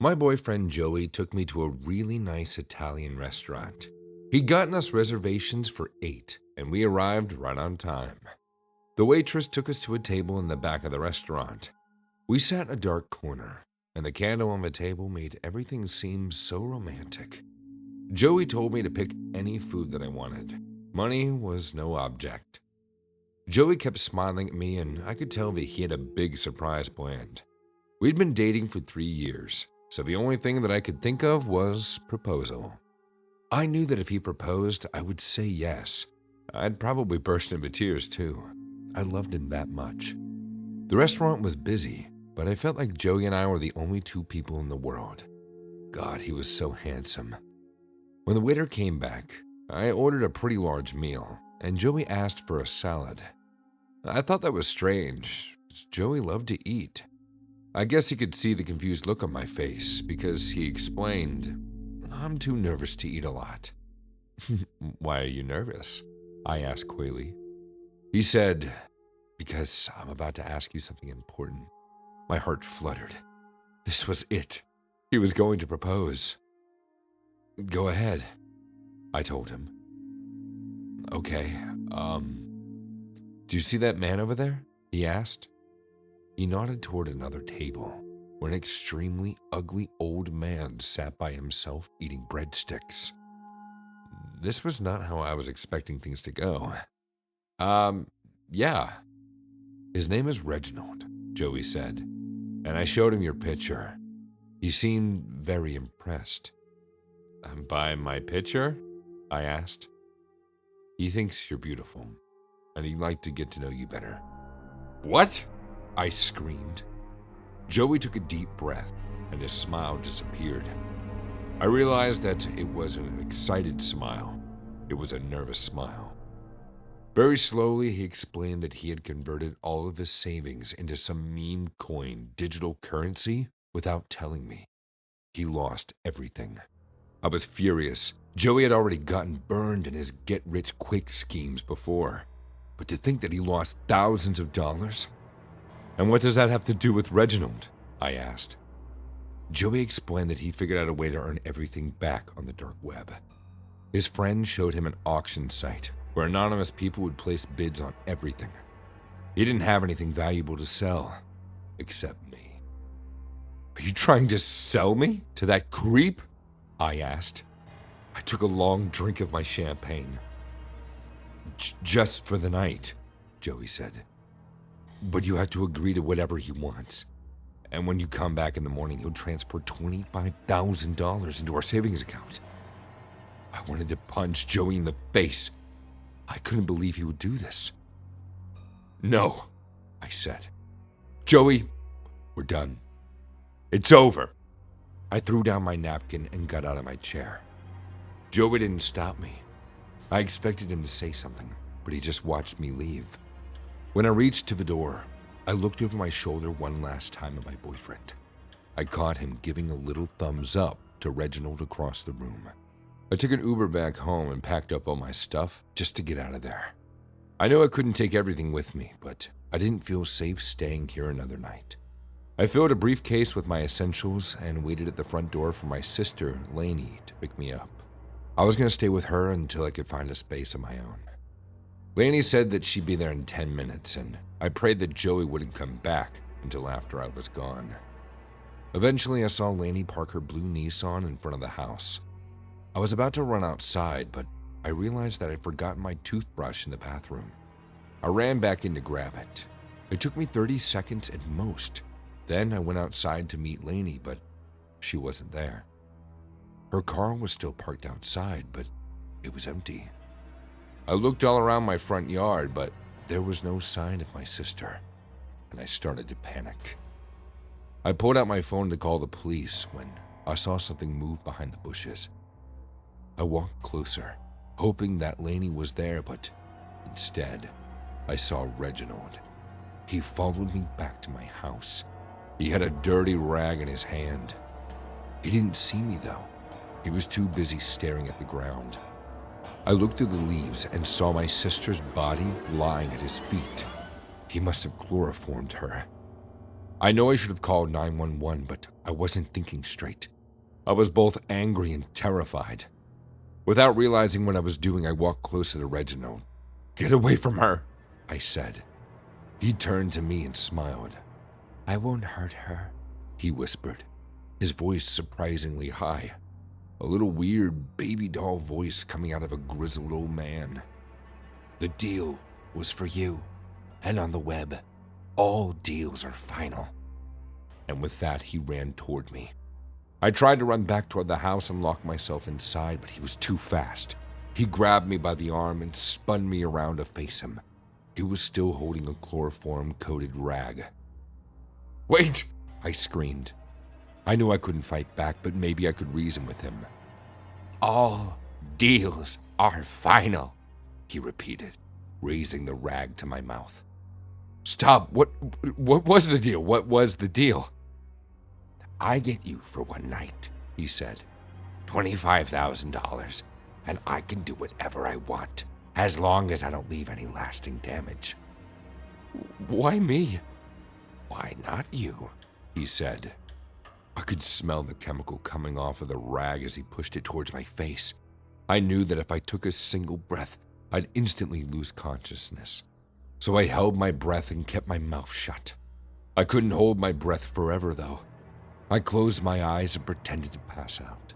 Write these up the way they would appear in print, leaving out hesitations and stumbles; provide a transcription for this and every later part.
My boyfriend Joey took me to a really nice Italian restaurant. He'd gotten us reservations for 8, and we arrived right on time. The waitress took us to a table in the back of the restaurant. We sat in a dark corner, and the candle on the table made everything seem so romantic. Joey told me to pick any food that I wanted. Money was no object. Joey kept smiling at me, and I could tell that he had a big surprise planned. We'd been dating for 3 years, so the only thing that I could think of was proposal. I knew that if he proposed, I would say yes. I'd probably burst into tears too. I loved him that much. The restaurant was busy, but I felt like Joey and I were the only 2 people in the world. God, he was so handsome. When the waiter came back, I ordered a pretty large meal, and Joey asked for a salad. I thought that was strange. Joey loved to eat. I guess he could see the confused look on my face because he explained, "I'm too nervous to eat a lot." "Why are you nervous?" I asked coyly. He said, "Because I'm about to ask you something important." My heart fluttered. This was it. He was going to propose. "Go ahead," I told him. "Okay, do you see that man over there?" he asked. He nodded toward another table, where an extremely ugly old man sat by himself eating breadsticks. This was not how I was expecting things to go. Yeah. "His name is Reginald," Joey said, "and I showed him your picture. He seemed very impressed." "By my picture?" I asked. "He thinks you're beautiful, and he'd like to get to know you better." "What?" I screamed. Joey took a deep breath, and his smile disappeared. I realized that it wasn't an excited smile. It was a nervous smile. Very slowly, he explained that he had converted all of his savings into some meme coin digital currency without telling me. He lost everything. I was furious. Joey had already gotten burned in his get-rich-quick schemes before. But to think that he lost thousands of dollars? "And what does that have to do with Reginald?" I asked. Joey explained that he figured out a way to earn everything back on the dark web. His friend showed him an auction site where anonymous people would place bids on everything. He didn't have anything valuable to sell, except me. "Are you trying to sell me to that creep?" I asked. I took a long drink of my champagne. "Just for the night," Joey said. "But you have to agree to whatever he wants. And when you come back in the morning, he'll transfer $25,000 into our savings account." I wanted to punch Joey in the face. I couldn't believe he would do this. "No," I said. "Joey, we're done. It's over." I threw down my napkin and got out of my chair. Joey didn't stop me. I expected him to say something, but he just watched me leave. When I reached to the door, I looked over my shoulder one last time at my boyfriend. I caught him giving a little thumbs up to Reginald across the room. I took an Uber back home and packed up all my stuff just to get out of there. I knew I couldn't take everything with me, but I didn't feel safe staying here another night. I filled a briefcase with my essentials and waited at the front door for my sister, Lainey, to pick me up. I was going to stay with her until I could find a space of my own. Lainey said that she'd be there in 10 minutes, and I prayed that Joey wouldn't come back until after I was gone. Eventually, I saw Lainey park her blue Nissan in front of the house. I was about to run outside, but I realized that I'd forgotten my toothbrush in the bathroom. I ran back in to grab it. It took me 30 seconds at most. Then I went outside to meet Lainey, but she wasn't there. Her car was still parked outside, but it was empty. I looked all around my front yard, but there was no sign of my sister, and I started to panic. I pulled out my phone to call the police when I saw something move behind the bushes. I walked closer, hoping that Lainey was there, but instead, I saw Reginald. He followed me back to my house. He had a dirty rag in his hand. He didn't see me, though. He was too busy staring at the ground. I looked through the leaves and saw my sister's body lying at his feet. He must have chloroformed her. I know I should have called 911, but I wasn't thinking straight. I was both angry and terrified. Without realizing what I was doing, I walked closer to Reginald. "Get away from her," I said. He turned to me and smiled. "I won't hurt her," he whispered, his voice surprisingly high. A little weird baby doll voice coming out of a grizzled old man. "The deal was for you, and on the web, all deals are final." And with that, he ran toward me. I tried to run back toward the house and lock myself inside, but he was too fast. He grabbed me by the arm and spun me around to face him. He was still holding a chloroform-coated rag. "Wait!" I screamed. I knew I couldn't fight back, but maybe I could reason with him. "All deals are final," he repeated, raising the rag to my mouth. "Stop! What was the deal? What was the deal?" "I get you for one night," he said. $25,000, and I can do whatever I want, as long as I don't leave any lasting damage." "Why me?" "Why not you?" he said. I could smell the chemical coming off of the rag as he pushed it towards my face. I knew that if I took a single breath, I'd instantly lose consciousness. So I held my breath and kept my mouth shut. I couldn't hold my breath forever, though. I closed my eyes and pretended to pass out.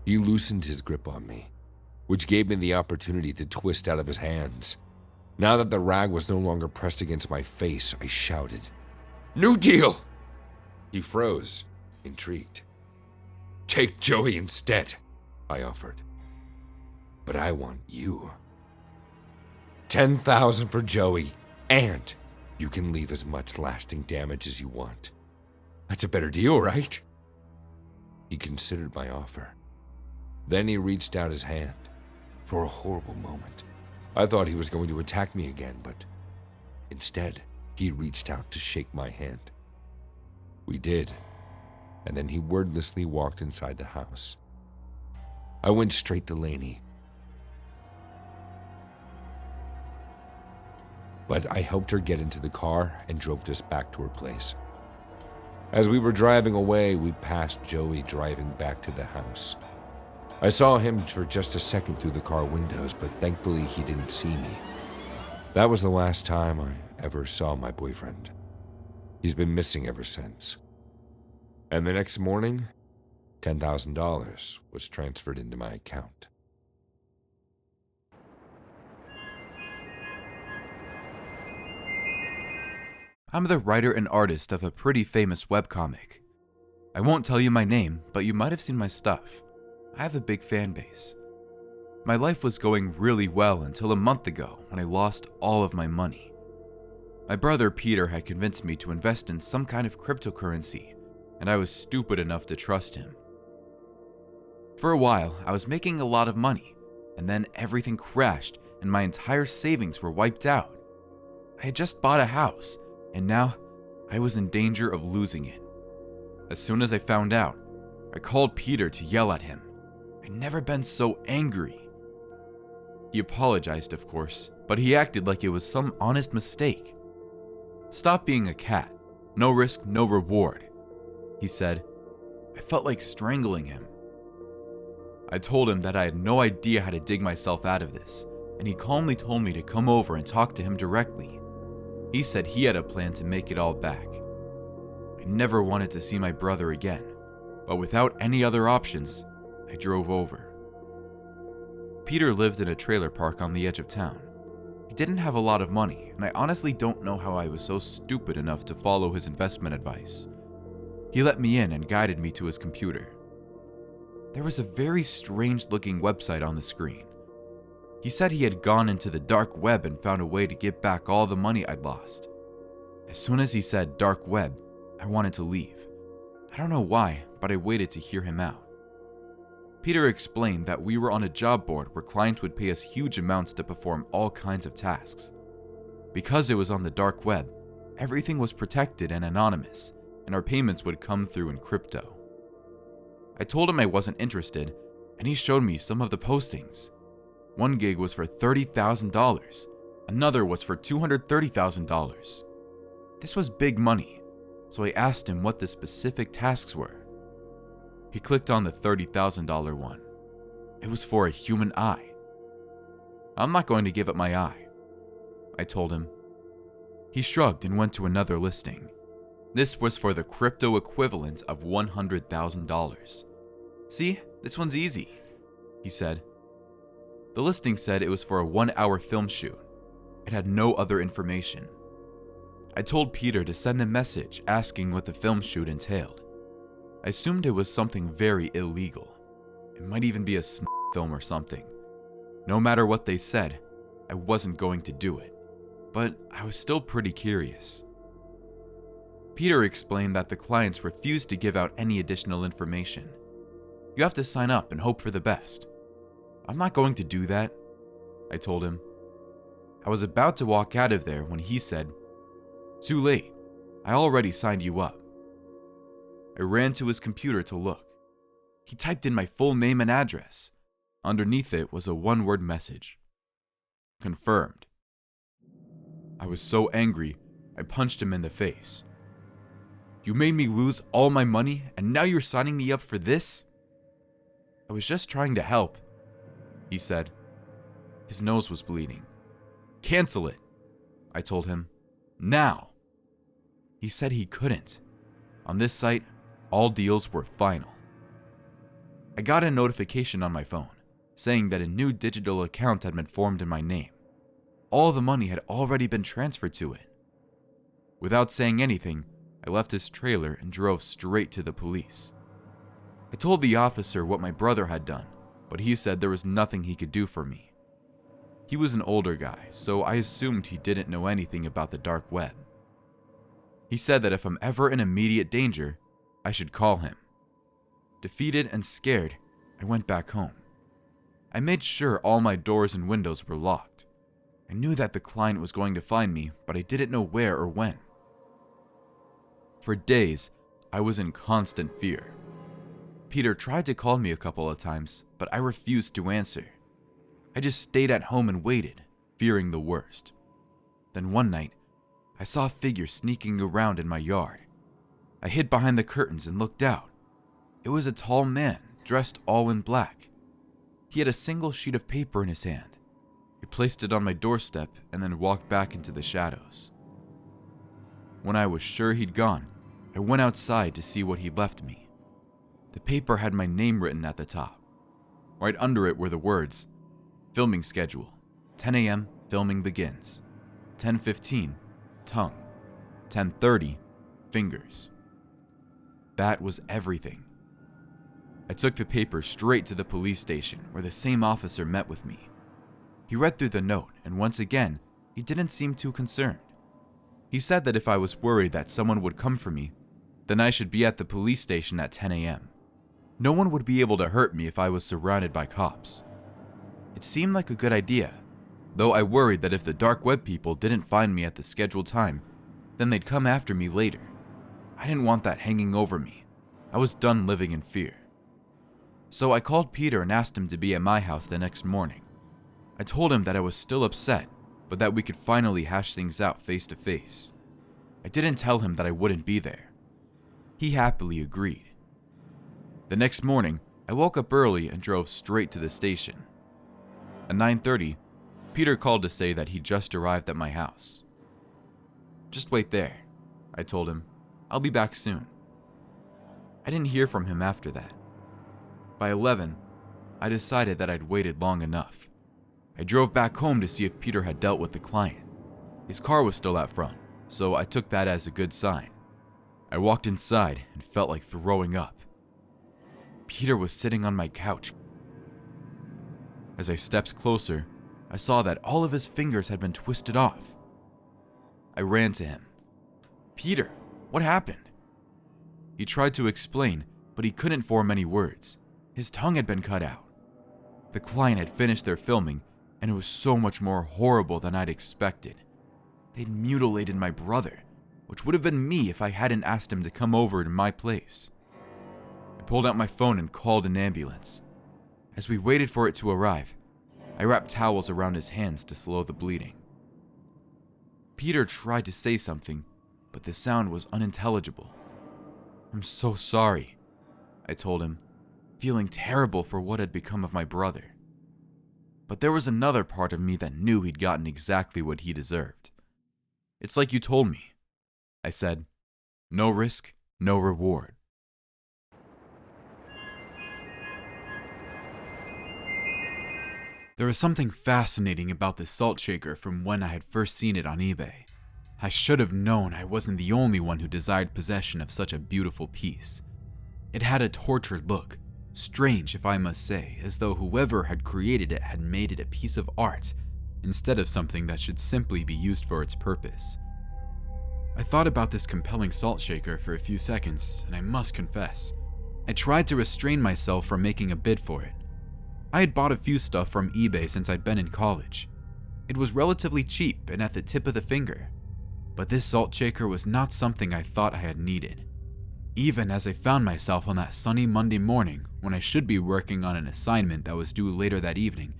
He loosened his grip on me, which gave me the opportunity to twist out of his hands. Now that the rag was no longer pressed against my face, I shouted, "New deal!" He froze, intrigued. "Take Joey instead," I offered. "But I want you." $10,000 for Joey, and you can leave as much lasting damage as you want. That's a better deal, right? He considered my offer. Then he reached out his hand. For a horrible moment, I thought he was going to attack me again, but instead, he reached out to shake my hand. We did, and then he wordlessly walked inside the house. I went straight to Lainey, but I helped her get into the car and drove us back to her place. As we were driving away, we passed Joey driving back to the house. I saw him for just a second through the car windows, but thankfully he didn't see me. That was the last time I ever saw my boyfriend. He's been missing ever since. And the next morning, $10,000 was transferred into my account. I'm the writer and artist of a pretty famous webcomic. I won't tell you my name, but you might have seen my stuff. I have a big fan base. My life was going really well until a month ago when I lost all of my money. My brother Peter had convinced me to invest in some kind of cryptocurrency, and I was stupid enough to trust him. For a while, I was making a lot of money, and then everything crashed and my entire savings were wiped out. I had just bought a house, and now I was in danger of losing it. As soon as I found out, I called Peter to yell at him. I'd never been so angry. He apologized, of course, but he acted like it was some honest mistake. "Stop being a cat. No risk, no reward," he said. I felt like strangling him. I told him that I had no idea how to dig myself out of this, and he calmly told me to come over and talk to him directly. He said he had a plan to make it all back. I never wanted to see my brother again, but without any other options, I drove over. Peter lived in a trailer park on the edge of town. He didn't have a lot of money, and I honestly don't know how I was so stupid enough to follow his investment advice. He let me in and guided me to his computer. There was a very strange-looking website on the screen. He said he had gone into the dark web and found a way to get back all the money I'd lost. As soon as he said dark web, I wanted to leave. I don't know why, but I waited to hear him out. Peter explained that we were on a job board where clients would pay us huge amounts to perform all kinds of tasks. Because it was on the dark web, everything was protected and anonymous, and our payments would come through in crypto. I told him I wasn't interested, and he showed me some of the postings. One gig was for $30,000, another was for $230,000. This was big money, so I asked him what the specific tasks were. He clicked on the $30,000 one. It was for a human eye. I'm not going to give up my eye, I told him. He shrugged and went to another listing. This was for the crypto equivalent of $100,000. See, this one's easy, he said. The listing said it was for a 1-hour film shoot. It had no other information. I told Peter to send a message asking what the film shoot entailed. I assumed it was something very illegal. It might even be a film or something. No matter what they said, I wasn't going to do it. But I was still pretty curious. Peter explained that the clients refused to give out any additional information. You have to sign up and hope for the best. I'm not going to do that, I told him. I was about to walk out of there when he said, "Too late. I already signed you up." I ran to his computer to look. He typed in my full name and address. Underneath it was a one-word message. Confirmed. I was so angry, I punched him in the face. You made me lose all my money, and now you're signing me up for this? I was just trying to help, he said. His nose was bleeding. Cancel it, I told him. Now. He said he couldn't. On this site, all deals were final. I got a notification on my phone saying that a new digital account had been formed in my name. All the money had already been transferred to it. Without saying anything, I left his trailer and drove straight to the police. I told the officer what my brother had done, but he said there was nothing he could do for me. He was an older guy, so I assumed he didn't know anything about the dark web. He said that if I'm ever in immediate danger, I should call him. Defeated and scared, I went back home. I made sure all my doors and windows were locked. I knew that the client was going to find me, but I didn't know where or when. For days, I was in constant fear. Peter tried to call me a couple of times, but I refused to answer. I just stayed at home and waited, fearing the worst. Then one night, I saw a figure sneaking around in my yard. I hid behind the curtains and looked out. It was a tall man, dressed all in black. He had a single sheet of paper in his hand. He placed it on my doorstep and then walked back into the shadows. When I was sure he'd gone, I went outside to see what he'd left me. The paper had my name written at the top. Right under it were the words, "Filming schedule. 10 a.m. filming begins. 10:15, tongue. 10:30, fingers." That was everything. I took the paper straight to the police station where the same officer met with me. He read through the note, and once again, he didn't seem too concerned. He said that if I was worried that someone would come for me, then I should be at the police station at 10 a.m. No one would be able to hurt me if I was surrounded by cops. It seemed like a good idea, though I worried that if the dark web people didn't find me at the scheduled time, then they'd come after me later. I didn't want that hanging over me. I was done living in fear. So I called Peter and asked him to be at my house the next morning. I told him that I was still upset, but that we could finally hash things out face to face. I didn't tell him that I wouldn't be there. He happily agreed. The next morning, I woke up early and drove straight to the station. At 9:30, Peter called to say that he just arrived at my house. "Just wait there," I told him. "I'll be back soon." I didn't hear from him after that. By 11, I decided that I'd waited long enough. I drove back home to see if Peter had dealt with the client. His car was still out front, so I took that as a good sign. I walked inside and felt like throwing up. Peter was sitting on my couch. As I stepped closer, I saw that all of his fingers had been twisted off. I ran to him. "Peter, what happened?" He tried to explain, but he couldn't form any words. His tongue had been cut out. The client had finished their filming, and it was so much more horrible than I'd expected. They'd mutilated my brother, which would have been me if I hadn't asked him to come over to my place. I pulled out my phone and called an ambulance. As we waited for it to arrive, I wrapped towels around his hands to slow the bleeding. Peter tried to say something, but the sound was unintelligible. "I'm so sorry," I told him, feeling terrible for what had become of my brother. But there was another part of me that knew he'd gotten exactly what he deserved. "It's like you told me," I said. "No risk, no reward." There was something fascinating about this salt shaker from when I had first seen it on eBay. I should have known I wasn't the only one who desired possession of such a beautiful piece. It had a tortured look, strange if I must say, as though whoever had created it had made it a piece of art instead of something that should simply be used for its purpose. I thought about this compelling salt shaker for a few seconds, and I must confess, I tried to restrain myself from making a bid for it. I had bought a few stuff from eBay since I'd been in college. It was relatively cheap and at the tip of the finger, but this salt shaker was not something I thought I had needed. Even as I found myself on that sunny Monday morning when I should be working on an assignment that was due later that evening,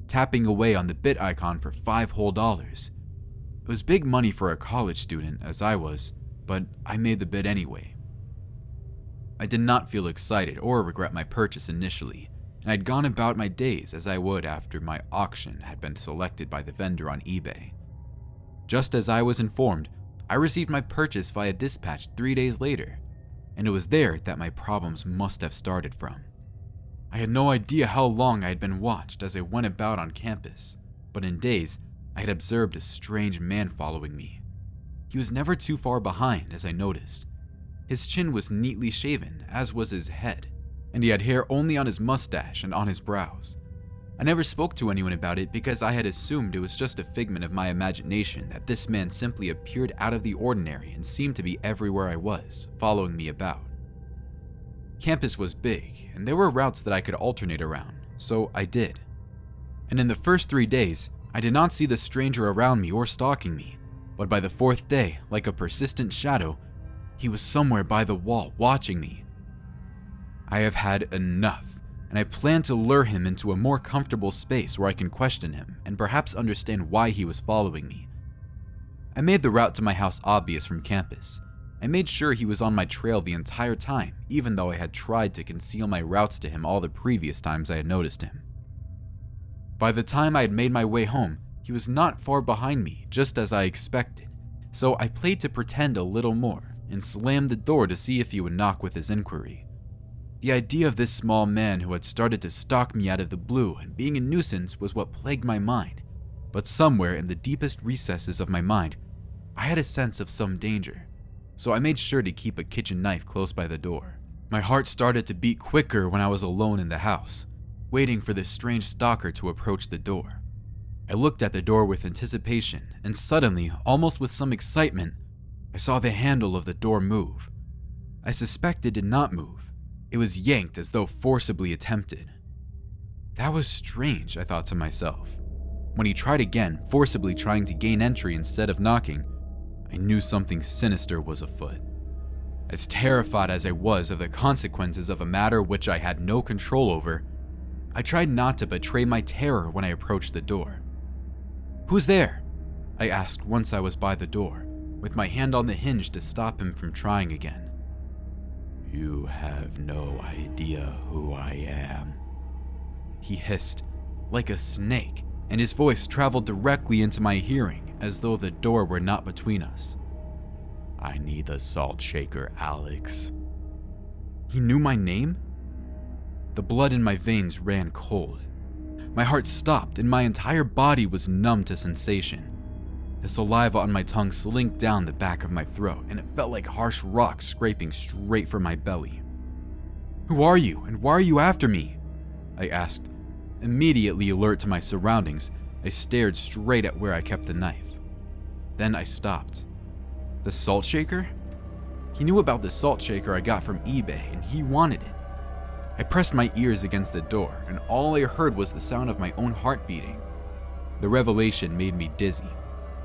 tapping away on the bid icon for $5 whole. It was big money for a college student, as I was, but I made the bid anyway. I did not feel excited or regret my purchase initially, and I'd gone about my days as I would after my auction had been selected by the vendor on eBay. Just as I was informed, I received my purchase via dispatch 3 days later, and it was there that my problems must have started from. I had no idea how long I had been watched as I went about on campus, but in days, I had observed a strange man following me. He was never too far behind, as I noticed. His chin was neatly shaven, as was his head, and he had hair only on his mustache and on his brows. I never spoke to anyone about it because I had assumed it was just a figment of my imagination that this man simply appeared out of the ordinary and seemed to be everywhere I was, following me about. Campus was big, and there were routes that I could alternate around, so I did. And in the first 3 days, I did not see the stranger around me or stalking me, but by the 4th day, like a persistent shadow, he was somewhere by the wall watching me. I have had enough, and I plan to lure him into a more comfortable space where I can question him and perhaps understand why he was following me. I made the route to my house obvious from campus. I made sure he was on my trail the entire time, even though I had tried to conceal my routes to him all the previous times I had noticed him. By the time I had made my way home, he was not far behind me, just as I expected, so I played to pretend a little more and slammed the door to see if he would knock with his inquiry. The idea of this small man who had started to stalk me out of the blue and being a nuisance was what plagued my mind, but somewhere in the deepest recesses of my mind, I had a sense of some danger, so I made sure to keep a kitchen knife close by the door. My heart started to beat quicker when I was alone in the house, waiting for this strange stalker to approach the door. I looked at the door with anticipation, and suddenly, almost with some excitement, I saw the handle of the door move. I suspect it did not move. It was yanked as though forcibly attempted. That was strange, I thought to myself. When he tried again, forcibly trying to gain entry instead of knocking, I knew something sinister was afoot. As terrified as I was of the consequences of a matter which I had no control over, I tried not to betray my terror when I approached the door. "Who's there?" I asked once I was by the door, with my hand on the hinge to stop him from trying again. "You have no idea who I am," he hissed, like a snake, and his voice traveled directly into my hearing as though the door were not between us. "I need the salt shaker, Alex." He knew my name? The blood in my veins ran cold. My heart stopped and my entire body was numb to sensation. The saliva on my tongue slinked down the back of my throat, and it felt like harsh rock scraping straight for my belly. "Who are you, and why are you after me?" I asked. Immediately alert to my surroundings, I stared straight at where I kept the knife. Then I stopped. The salt shaker? He knew about the salt shaker I got from eBay, and he wanted it. I pressed my ears against the door, and all I heard was the sound of my own heart beating. The revelation made me dizzy.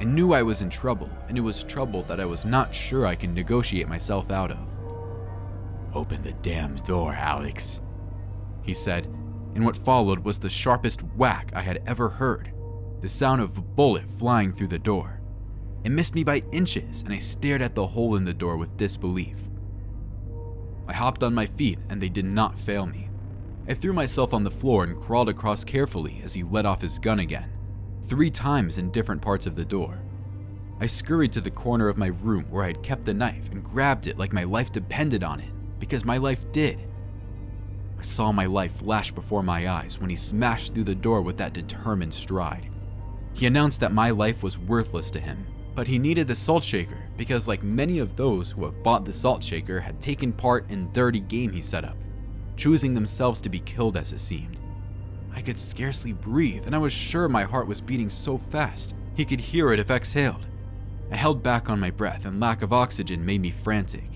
I knew I was in trouble, and it was trouble that I was not sure I could negotiate myself out of. "Open the damn door, Alex," he said, and what followed was the sharpest whack I had ever heard, the sound of a bullet flying through the door. It missed me by inches, and I stared at the hole in the door with disbelief. I hopped on my feet, and they did not fail me. I threw myself on the floor and crawled across carefully as he let off his gun again, 3 times in different parts of the door. I scurried to the corner of my room where I had kept the knife and grabbed it like my life depended on it, because my life did. I saw my life flash before my eyes when he smashed through the door with that determined stride. He announced that my life was worthless to him, but he needed the salt shaker because, like many of those who have bought the salt shaker, had taken part in dirty game he set up, choosing themselves to be killed as it seemed. I could scarcely breathe, and I was sure my heart was beating so fast he could hear it if exhaled. I held back on my breath, and lack of oxygen made me frantic.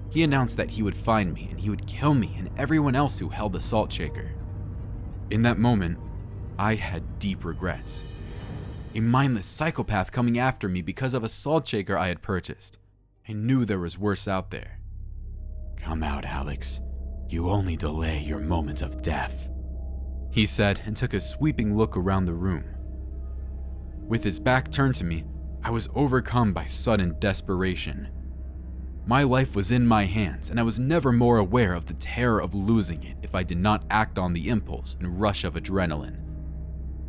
He announced that he would find me and he would kill me and everyone else who held the salt shaker. In that moment, I had deep regrets. A mindless psychopath coming after me because of a salt shaker I had purchased. I knew there was worse out there. "Come out, Alex. You only delay your moment of death," he said, and took a sweeping look around the room. With his back turned to me, I was overcome by sudden desperation. My life was in my hands, and I was never more aware of the terror of losing it if I did not act on the impulse and rush of adrenaline.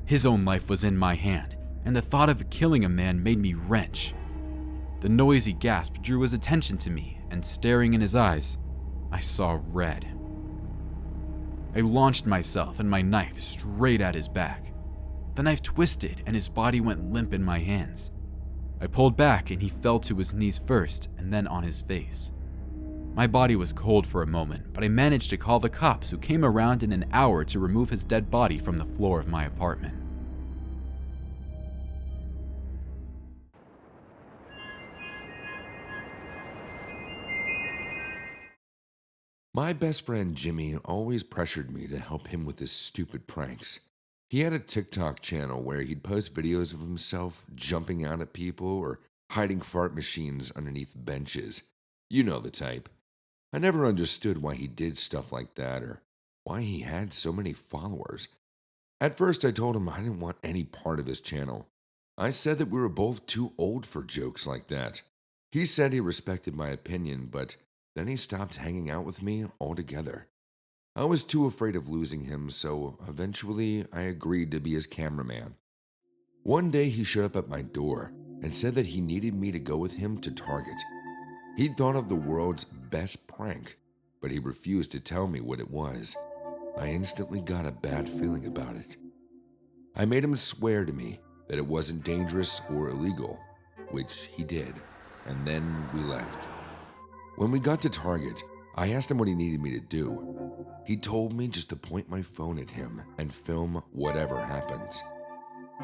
His own life was in my hand, and the thought of killing a man made me wrench. The noisy gasp drew his attention to me, and staring in his eyes, I saw red. I launched myself and my knife straight at his back. The knife twisted, and his body went limp in my hands. I pulled back, and he fell to his knees first, and then on his face. My body was cold for a moment, but I managed to call the cops, who came around in an hour to remove his dead body from the floor of my apartment. My best friend Jimmy always pressured me to help him with his stupid pranks. He had a TikTok channel where he'd post videos of himself jumping out at people or hiding fart machines underneath benches. You know the type. I never understood why he did stuff like that or why he had so many followers. At first, I told him I didn't want any part of his channel. I said that we were both too old for jokes like that. He said he respected my opinion, but then he stopped hanging out with me altogether. I was too afraid of losing him, so eventually I agreed to be his cameraman. One day he showed up at my door and said that he needed me to go with him to Target. He'd thought of the world's best prank, but he refused to tell me what it was. I instantly got a bad feeling about it. I made him swear to me that it wasn't dangerous or illegal, which he did, and then we left. When we got to Target, I asked him what he needed me to do. He told me just to point my phone at him and film whatever happens.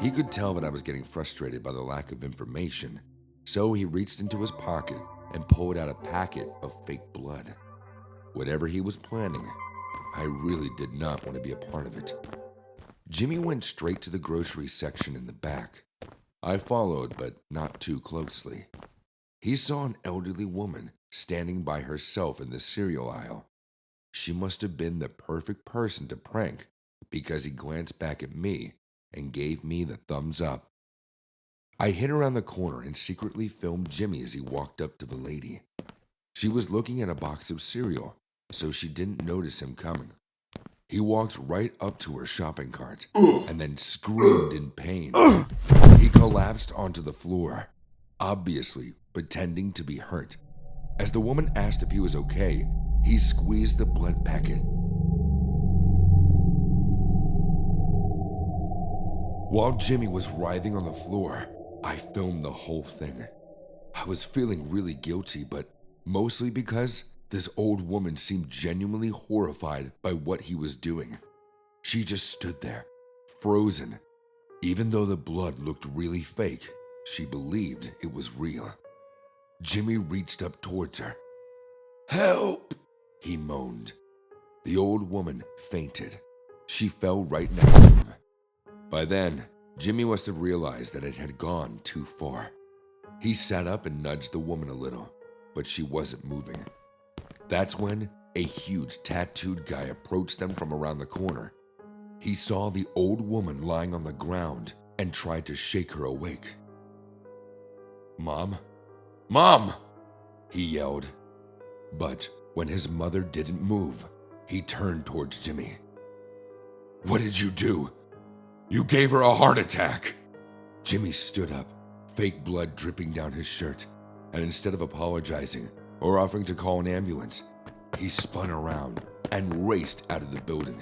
He could tell that I was getting frustrated by the lack of information, so he reached into his pocket and pulled out a packet of fake blood. Whatever he was planning, I really did not want to be a part of it. Jimmy went straight to the grocery section in the back. I followed, but not too closely. He saw an elderly woman standing by herself in the cereal aisle. She must have been the perfect person to prank because he glanced back at me and gave me the thumbs up. I hid around the corner and secretly filmed Jimmy as he walked up to the lady. She was looking at a box of cereal, so she didn't notice him coming. He walked right up to her shopping cart and then screamed in pain. He collapsed onto the floor, obviously pretending to be hurt. As the woman asked if he was okay, he squeezed the blood packet. While Jimmy was writhing on the floor, I filmed the whole thing. I was feeling really guilty, but mostly because this old woman seemed genuinely horrified by what he was doing. She just stood there, frozen. Even though the blood looked really fake, she believed it was real. Jimmy reached up towards her. "Help!" he moaned. The old woman fainted. She fell right next to him. By then, Jimmy must have realized that it had gone too far. He sat up and nudged the woman a little, but she wasn't moving. That's when a huge tattooed guy approached them from around the corner. He saw the old woman lying on the ground and tried to shake her awake. "Mom? Mom!" he yelled. But when his mother didn't move, he turned towards Jimmy. "What did you do? You gave her a heart attack!" Jimmy stood up, fake blood dripping down his shirt, and instead of apologizing or offering to call an ambulance, he spun around and raced out of the building.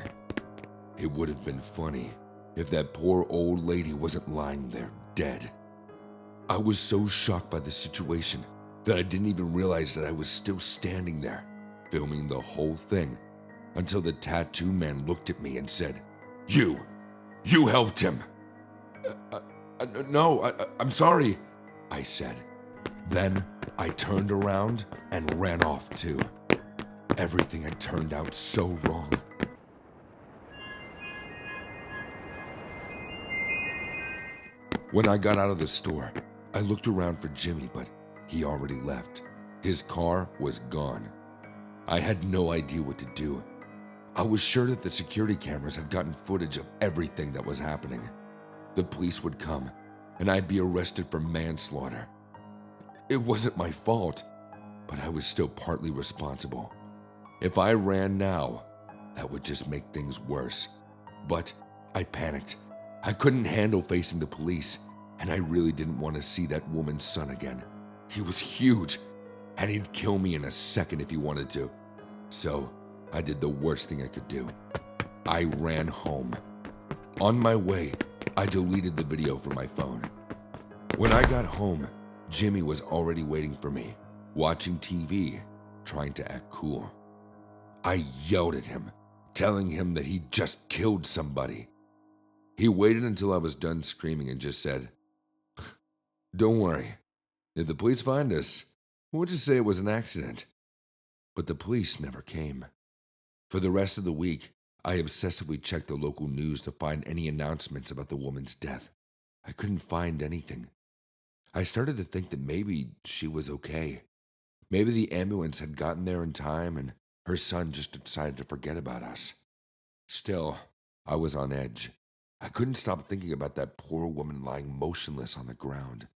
It would have been funny if that poor old lady wasn't lying there dead. I was so shocked by the situation that I didn't even realize that I was still standing there, filming the whole thing, until the tattoo man looked at me and said, You helped him." No, I'm sorry," I said. Then I turned around and ran off too. Everything had turned out so wrong. When I got out of the store, I looked around for Jimmy, but he already left. His car was gone. I had no idea what to do. I was sure that the security cameras had gotten footage of everything that was happening. The police would come, and I'd be arrested for manslaughter. It wasn't my fault, but I was still partly responsible. If I ran now, that would just make things worse. But I panicked. I couldn't handle facing the police, and I really didn't want to see that woman's son again. He was huge, and he'd kill me in a second if he wanted to. So I did the worst thing I could do. I ran home. On my way, I deleted the video from my phone. When I got home, Jimmy was already waiting for me, watching TV, trying to act cool. I yelled at him, telling him that he just killed somebody. He waited until I was done screaming and just said, "Don't worry. If the police find us, we'll just say it was an accident." But the police never came. For the rest of the week, I obsessively checked the local news to find any announcements about the woman's death. I couldn't find anything. I started to think that maybe she was okay. Maybe the ambulance had gotten there in time and her son just decided to forget about us. Still, I was on edge. I couldn't stop thinking about that poor woman lying motionless on the ground.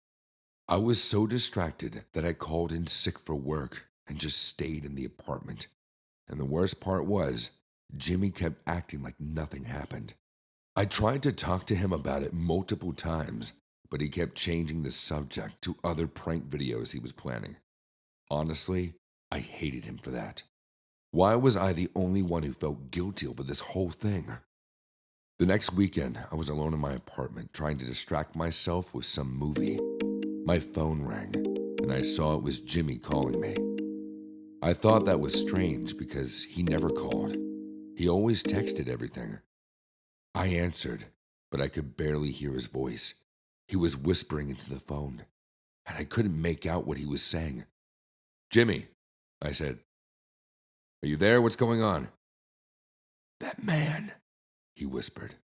I was so distracted that I called in sick for work and just stayed in the apartment. And the worst part was, Jimmy kept acting like nothing happened. I tried to talk to him about it multiple times, but he kept changing the subject to other prank videos he was planning. Honestly, I hated him for that. Why was I the only one who felt guilty over this whole thing? The next weekend, I was alone in my apartment trying to distract myself with some movie. My phone rang, and I saw it was Jimmy calling me. I thought that was strange because he never called. He always texted everything. I answered, but I could barely hear his voice. He was whispering into the phone, and I couldn't make out what he was saying. "Jimmy," I said. "Are you there? What's going on?" "That man," he whispered.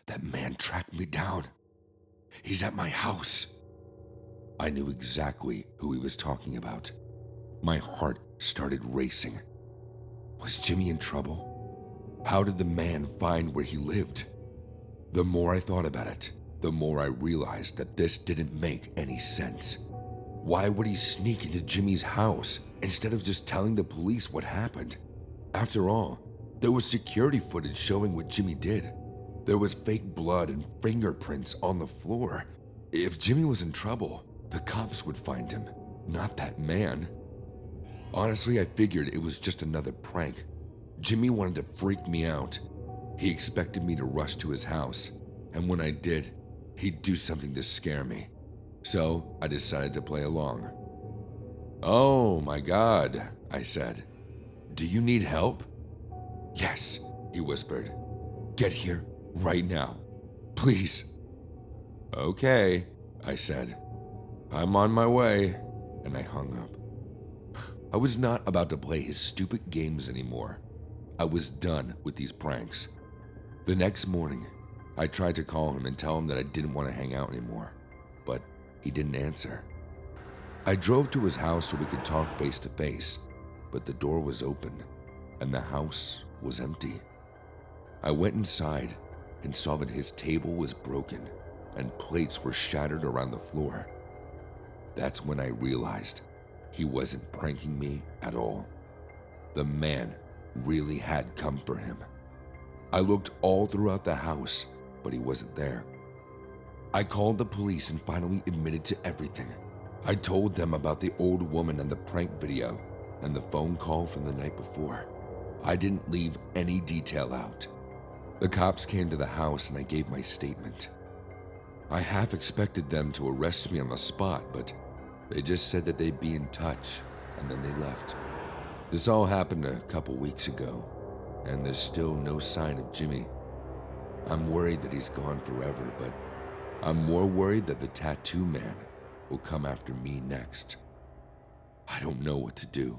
"That man tracked me down. He's at my house." I knew exactly who he was talking about. My heart started racing. Was Jimmy in trouble? How did the man find where he lived? The more I thought about it, the more I realized that this didn't make any sense. Why would he sneak into Jimmy's house instead of just telling the police what happened? After all, there was security footage showing what Jimmy did. There was fake blood and fingerprints on the floor. If Jimmy was in trouble, the cops would find him, not that man. Honestly, I figured it was just another prank. Jimmy wanted to freak me out. He expected me to rush to his house, and when I did, he'd do something to scare me. So I decided to play along. "Oh my God," I said. "Do you need help?" "Yes," he whispered. "Get here right now, please." "Okay," I said. "I'm on my way," and I hung up. I was not about to play his stupid games anymore. I was done with these pranks. The next morning, I tried to call him and tell him that I didn't want to hang out anymore, but he didn't answer. I drove to his house so we could talk face to face, but the door was open and the house was empty. I went inside and saw that his table was broken and plates were shattered around the floor. That's when I realized he wasn't pranking me at all. The man really had come for him. I looked all throughout the house, but he wasn't there. I called the police and finally admitted to everything. I told them about the old woman and the prank video and the phone call from the night before. I didn't leave any detail out. The cops came to the house and I gave my statement. I half expected them to arrest me on the spot, but they just said that they'd be in touch, and then they left. This all happened a couple weeks ago, and there's still no sign of Jimmy. I'm worried that he's gone forever, but I'm more worried that the tattoo man will come after me next. I don't know what to do.